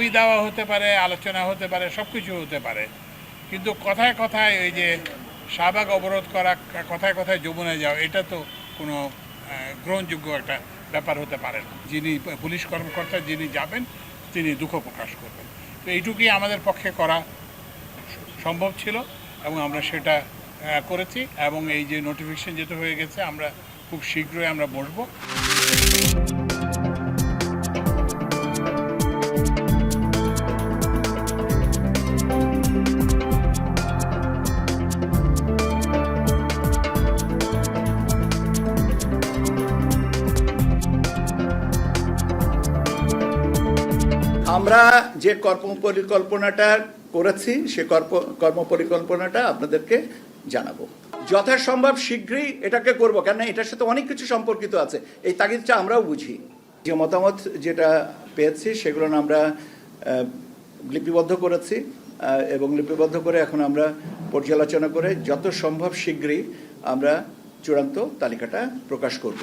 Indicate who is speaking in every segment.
Speaker 1: দাবি দেওয়া হতে পারে, আলোচনা হতে পারে, সব কিছু হতে পারে, কিন্তু কথায় কথায় ওই যে শাহবাগ অবরোধ করা, কথায় কথায় যমুনায় যাওয়া, এটা তো কোনো গ্রহণযোগ্য একটা ব্যাপার হতে পারে না। যিনি পুলিশ কর্মকর্তা যিনি যাবেন তিনি দুঃখ প্রকাশ করবেন। তো এইটুকুই আমাদের পক্ষে করা সম্ভব ছিল এবং আমরা সেটা করেছি। এবং এই যে নোটিফিকেশন যেটা হয়ে গেছে, আমরা খুব শীঘ্রই আমরা বসবো।
Speaker 2: আমরা যে কর্মপরিকল্পনাটা করেছি সে কর্মপরিকল্পনাটা আপনাদেরকে জানাবো যথাসম্ভব শীঘ্রই এটাকে করব, কেন এটার সাথে অনেক কিছু সম্পর্কিত আছে। এই তাগিদটা আমরাও বুঝি। যে মতামত যেটা পেয়েছি সেগুলো আমরা লিপিবদ্ধ করেছি এবং লিপিবদ্ধ করে এখন আমরা পর্যালোচনা করে যত সম্ভব শীঘ্রই আমরা চূড়ান্ত তালিকাটা প্রকাশ করব।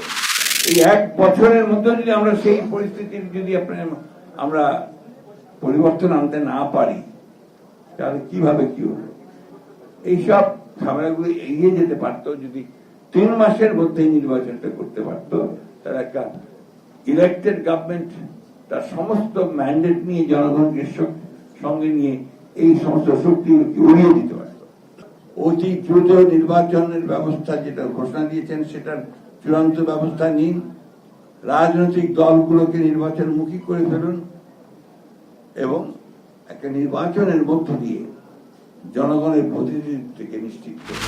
Speaker 3: এই এক বছরের মধ্যে যদি আমরা সেই পরিস্থিতির যদি আমরা পরিবর্তন আনতে না পারি তাহলে কিভাবে কি হবে? এইসব ঝামেলাগুলি এগিয়ে যেতে পারতো যদি 3 মাসের মধ্যেই নির্বাচনটা করতে পারতো। তার একটা ইলেক্টেড গভর্নমেন্ট তার সমস্ত ম্যান্ডেট নিয়ে জনগণকে সঙ্গে নিয়ে এই সমস্ত শক্তিগুলোকে উড়িয়ে দিতে পারত। অতি দ্রুত নির্বাচনের ব্যবস্থা যেটা ঘোষণা দিয়েছেন সেটার চূড়ান্ত ব্যবস্থা নিন। রাজনৈতিক দলগুলোকে নির্বাচনমুখী করে ফেলুন এবং একটা নির্বাচনের মধ্য দিয়ে জনগণের প্রতিনিধিত্বকে নিশ্চিত করুন।